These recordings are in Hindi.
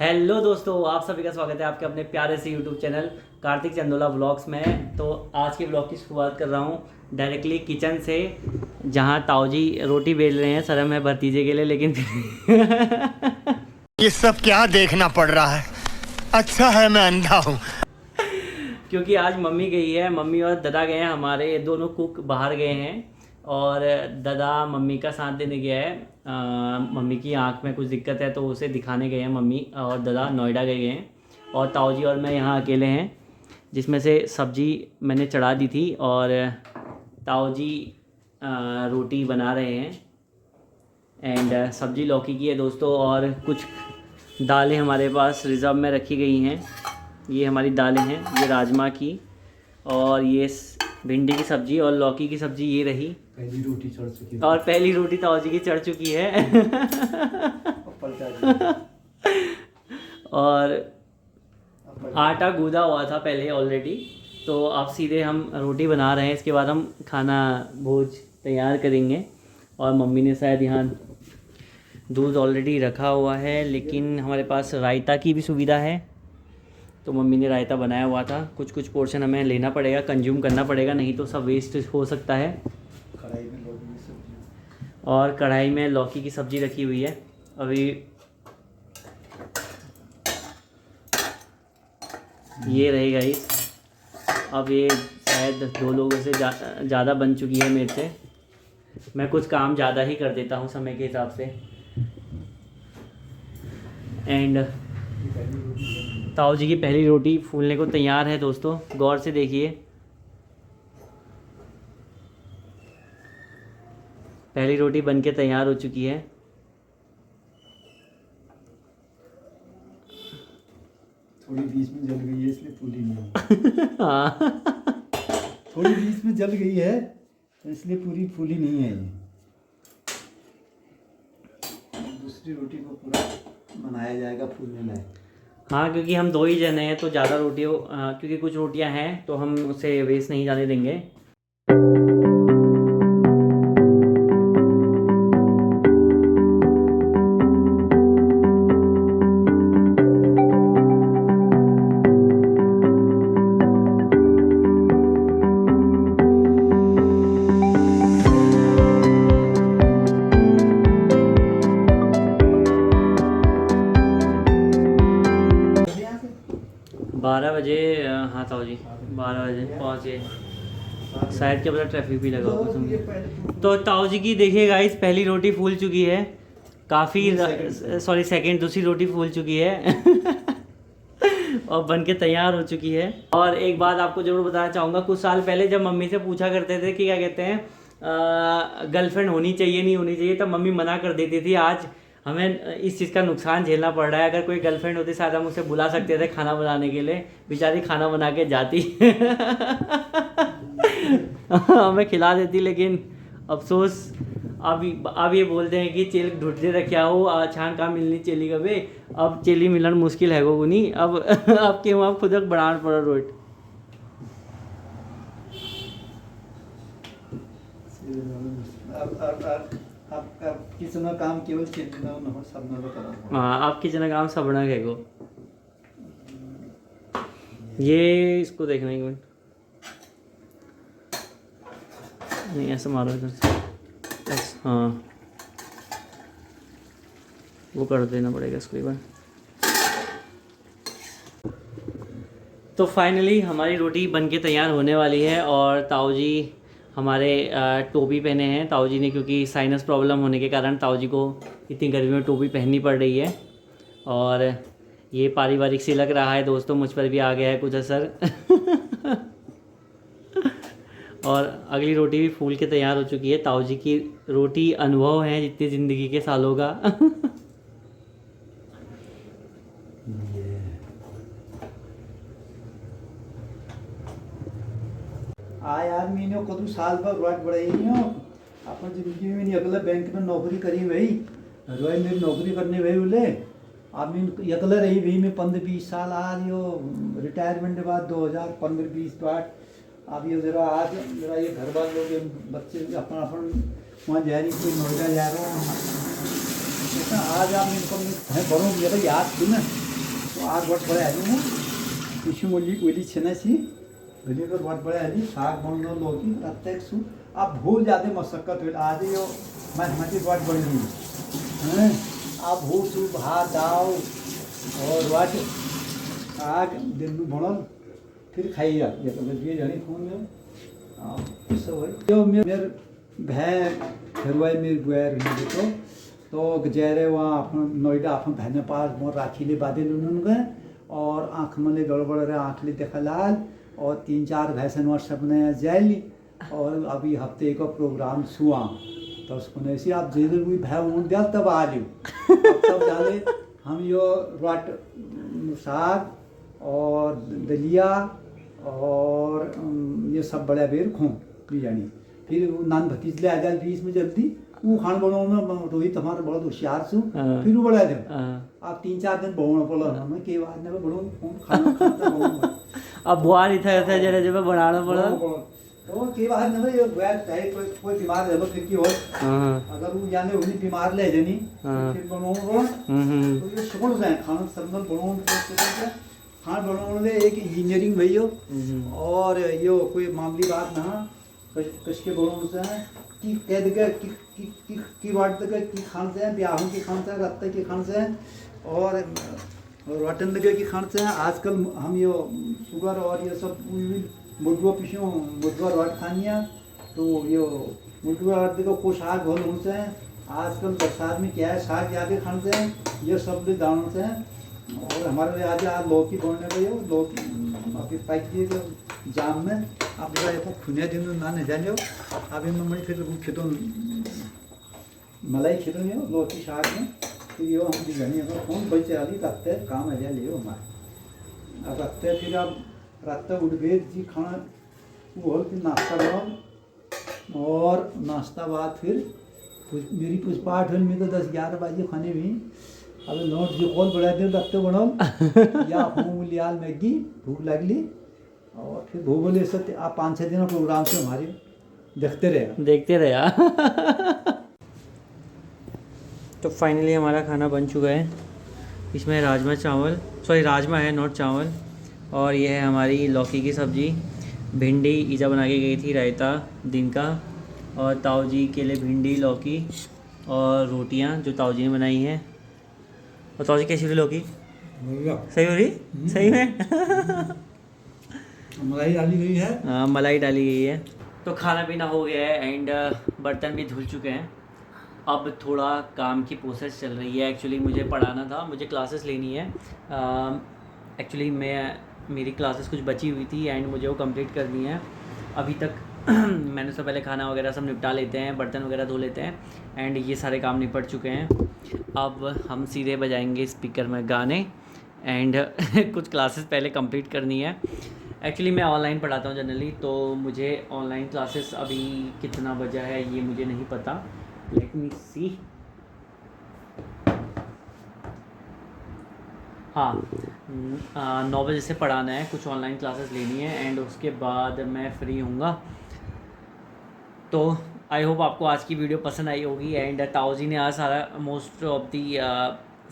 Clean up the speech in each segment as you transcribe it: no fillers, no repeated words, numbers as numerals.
हेलो दोस्तों, आप सभी का स्वागत है आपके अपने प्यारे से YouTube channel Kartik Chandola vlogs में। तो आज के व्लॉग की शुरुआत कर रहा हूँ डायरेक्टली किचन से, जहाँ ताऊजी रोटी बेल रहे हैं। शर्म है भतीजे के लिए, लेकिन ये सब क्या देखना पड़ रहा है। अच्छा है मैं अंधा हूँ। क्योंकि आज मम्मी गई है, मम्मी और दादा गए हैं, हमारे दोनों कुक बाहर गए हैं और दादा मम्मी का साथ देने गया है। मम्मी की आंख में कुछ दिक्कत है तो उसे दिखाने गए हैं मम्मी, और दादा नोएडा गए हैं और ताऊजी और मैं यहाँ अकेले हैं, जिसमें से सब्जी मैंने चढ़ा दी थी और ताऊजी रोटी बना रहे हैं। एंड सब्जी लौकी की है दोस्तों, और कुछ दालें हमारे पास रिज़र्व में रखी गई हैं। ये हमारी दालें हैं, ये राजमा की, और ये भिंडी की सब्ज़ी और लौकी की सब्ज़ी ये रही। पहली रोटी चढ़ चुकी है और पहली रोटी ताऊजी की चढ़ चुकी है। और आटा गूंदा हुआ था पहले ऑलरेडी, तो अब सीधे हम रोटी बना रहे हैं। इसके बाद हम खाना भोज तैयार करेंगे। और मम्मी ने शायद यहाँ दूध ऑलरेडी रखा हुआ है, लेकिन हमारे पास रायता की भी सुविधा है, तो मम्मी ने रायता बनाया हुआ था। कुछ पोर्शन हमें लेना पड़ेगा, कंज्यूम करना पड़ेगा, नहीं तो सब वेस्ट हो सकता है। कढ़ाई में लौकी की सब्जी और कढ़ाई में लौकी की सब्ज़ी रखी हुई है। अभी ये रहेगा इस, अब ये शायद 2 लोगों से ज़्यादा बन चुकी है मेरे से। मैं कुछ काम ज़्यादा ही कर देता हूँ समय के हिसाब से। एंड ताऊजी की पहली रोटी फूलने को तैयार है दोस्तों, गौर से देखिए। पहली रोटी बनके तैयार हो चुकी है। थोड़ी बीच में जल गई है इसलिए फूली नहीं है। हाँ। थोड़ी बीच में जल गई है तो इसलिए पूरी फूली नहीं है ये। दूसरी रोटी को पूरा बनाया जाएगा फूलने लायक। हाँ, क्योंकि हम 2 ही जने हैं तो ज़्यादा रोटियों, क्योंकि कुछ रोटियां हैं तो हम उसे वेस्ट नहीं जाने देंगे। 12 बजे, हाँ ताऊजी 12 बजे पहुँचे। शायद क्या पता ट्रैफिक भी लगा होगा समझे। तो ताऊजी की देखिए गाइस, पहली रोटी फूल चुकी है काफ़ी, सॉरी सेकंड, दूसरी रोटी फूल चुकी है। और बन के तैयार हो चुकी है। और एक बात आपको ज़रूर बताना चाहूँगा, कुछ साल पहले जब मम्मी से पूछा करते थे कि क्या कहते हैं गर्लफ्रेंड होनी चाहिए नहीं होनी चाहिए, तब मम्मी मना कर देती थी। आज हमें इस चीज़ का नुकसान झेलना पड़ रहा है। अगर कोई गर्लफ्रेंड होती शायद हम उसे बुला सकते थे खाना बनाने के लिए, बेचारी खाना बना के जाती। हमें खिला देती, लेकिन अफसोस अब ये बोलते हैं कि चेल ढूंढते रखा हो छान का मिलनी चेली कभी। अब चेली मिलन मुश्किल है वो नहीं, अब क्यों आप खुद बढ़ान पड़ा रोट। अब किचन का काम केवल सब करा। हाँ, आप किचन का काम सब बना गए। ये इसको देखना एक मिनट, नहीं ऐसे मारो इधर से, बस हाँ वो कर देना पड़ेगा इसको एक बार। तो फाइनली हमारी रोटी बनके तैयार होने वाली है। और ताऊजी हमारे टोपी पहने हैं ताऊजी ने, क्योंकि साइनस प्रॉब्लम होने के कारण ताऊजी को इतनी गर्मी में टोपी पहननी पड़ रही है। और ये पारिवारिक सी लग रहा है दोस्तों, मुझ पर भी आ गया है कुछ असर। और अगली रोटी भी फूल के तैयार हो चुकी है। ताऊजी की रोटी अनुभव है जितनी ज़िंदगी के सालों का। यार मैंने कदू साल भर रोज बढ़ाई नहीं अपन जिंदगी में नहीं। अगले बैंक में नौकरी करी भाई, रोज मेरी नौकरी करने भाई बोले। अब मैं अगले रही भाई मैं 15-20 साल आज यो रिटायरमेंट के बाद 2015-20 बाद अब ये जरा आज जरा ये घर बार लोग बच्चे अपन वहाँ जा रही, कोई नोएडा जा रहा हूँ। आज आप इनको बड़ों मेरा याद थी ना तो आज बहुत बड़े आलू हूँ पिछू ओली छेना सी भले कर बहुत बड़े आलू साग बनना लौकी प्रत्येक सू आप भूल जाते मशक्कत हुई आज यो मैथमेटिक्स बहुत बड़ी हुई हैं आप भूल सू भात दाल और वाट साग दिन में बनल फिर खाइए ये तो ये जानी फोन में सब है जो मेरे भैं घरवाई मेरे गुएर देखो तो गजेरे वहाँ अपन नोएडा अपन बहने पास मोर राखी ले बादे लुन गए और आँख में ले गड़बड़ रहे आँख ले देखा लाल और 3-4 भैंसन व्हाट्सएप ने जैली और अभी हफ्ते का प्रोग्राम सुआ तो उसको ऐसे आप जेल हुई भै ऊन दिया तब आ लियो तब जाले हम यो रट साग और दलिया और ये सब बड़ा बेर खो बिरयानी फिर वो नान भतीज ले आ जाए बीच में जल्दी वो खान बनाने में रोहित हमारा बहुत होशियार सु फिर वो बड़ा दे आप 3-4 दिन बनाना पड़ा हमें के बाद ने बड़ो खाना खाता अब बुआ नहीं था ऐसा जरा जब बनाना पड़ा तो के बाद ने ये वैद चाहे कोई बीमार है फिर की हो अगर वो जाने उन्हीं बीमार ले जनी फिर बनाओ तो ये सुकून से खाना सब में बनाओ खाना बनाने एक इंजीनियरिंग भैया और यो कोई मामूली बात ना कसके बनाने से कि कैद के की वाट तक की खान से ब्याहों की खान से रत्ते की खान से और रटन लगे की खान से आजकल हम यो शुगर और ये सब मुर्गो पिछो मुर्गा रट खानिया तो यो मुर्गा रट को को साग हो से आजकल बरसात में क्या है साग ज़्यादा खान से ये सब भी दानों से और हमारे लिए आज लौकी बोलने गए हो लौकी अभी पैक किए जाम में आप जरा खुने दिन ना नहीं जानियो अभी मम्मी फिर खेतों मलाई खेतों में लौकी साग में फिर यो हम दिखानी कौन बचे वाली रखते काम है लियो हमारे अब रखते फिर आप रात उठ गए जी खाना वो हो फिर नाश्ता बनाओ और नाश्ता बाद फिर मेरी पुष्पाठ हुई मैं तो 10-11 बजे खाने भी अब नोट जो कॉल बढ़ा दे रखते बनाओ या मूंग लियाल मैगी भूख लगली और फिर भूख बोले सब आप 5-6 दिन प्रोग्राम से हमारे देखते रहे तो फाइनली हमारा खाना बन चुका है। इसमें राजमा है नॉट चावल और ये है हमारी लौकी की सब्ज़ी भिंडी ईजा बना के गई थी रायता दिन का और ताऊ जी के लिए भिंडी लौकी और रोटियां जो ताऊ जी ने बनाई हैं। और ताऊ जी कैसी हुई लौकी सही हो रही सही में मलाई डाली गई है हाँ मलाई डाली गई है। तो खाना पीना हो गया है एंड बर्तन भी धुल चुके हैं। अब थोड़ा काम की प्रोसेस चल रही है। एक्चुअली मुझे पढ़ाना था मुझे क्लासेस लेनी है। एक्चुअली मेरी क्लासेस कुछ बची हुई थी एंड मुझे वो कंप्लीट करनी है। अभी तक मैंने उससे पहले खाना वगैरह सब निपटा लेते हैं बर्तन वगैरह धो लेते हैं एंड ये सारे काम निपट चुके हैं। अब हम सीधे बजाएंगे स्पीकर में गाने एंड कुछ क्लासेस पहले कंप्लीट करनी है। एक्चुअली मैं ऑनलाइन पढ़ाता हूँ जनरली तो मुझे ऑनलाइन क्लासेस अभी कितना बजा है ये मुझे नहीं पता। लेट मी सी हाँ 9 बजे से पढ़ाना है कुछ ऑनलाइन क्लासेस लेनी है एंड उसके बाद मैं फ्री हूँगा। तो आई होप आपको आज की वीडियो पसंद आई होगी एंड ताऊ जी ने आज सारा मोस्ट ऑफ दी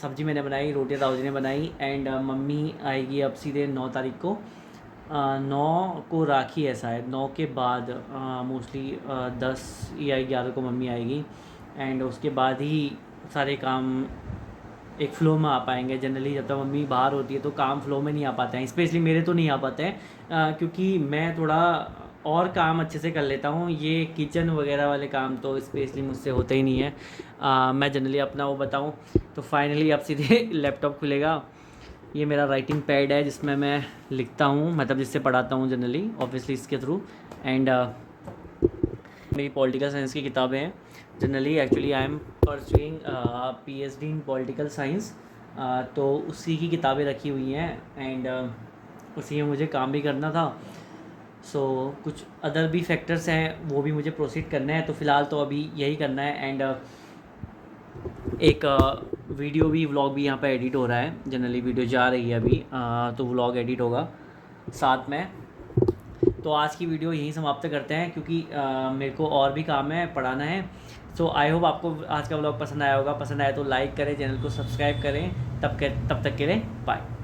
सब्ज़ी मैंने बनाई रोटियाँ ताऊ जी ने बनाई एंड मम्मी आएगी अब सीधे 9 तारीख को 9 को राखी है शायद 9 के बाद मोस्टली 10 या 11 को मम्मी आएगी एंड उसके बाद ही सारे काम एक फ़्लो में आ पाएंगे। जनरली जब तक मम्मी बाहर होती है तो काम फ़्लो में नहीं आ पाते हैं। स्पेशली मेरे तो नहीं आ पाते हैं क्योंकि मैं थोड़ा और काम अच्छे से कर लेता हूँ। ये किचन वगैरह वाले काम तो स्पेशली मुझसे होते ही नहीं है। मैं जनरली अपना वो बताऊँ तो फाइनली अब सीधे लैपटॉप खुलेगा। ये मेरा राइटिंग पैड है जिसमें मैं लिखता हूँ मतलब जिससे पढ़ाता हूँ जनरली ऑब्वियसली इसके थ्रू एंड मेरी पॉलिटिकल साइंस की किताबें हैं generally. Actually I am pursuing PhD in political science तो उसी की किताबें रखी हुई हैं एंड उसी में मुझे काम भी करना था। सो कुछ अदर भी फैक्टर्स हैं वो भी मुझे प्रोसीड करना है तो फ़िलहाल तो अभी यही करना है एंड एक वीडियो भी व्लॉग भी यहाँ पे एडिट हो रहा है। जनरली वीडियो जा रही है अभी तो व्लॉग एडिट होगा साथ में। तो आज की वीडियो यहीं समाप्त करते हैं क्योंकि मेरे को और भी काम है पढ़ाना है। सो आई होप आपको आज का व्लॉग पसंद आया होगा। पसंद आया तो लाइक करें चैनल को सब्सक्राइब करें। तब तक के लिए बाय।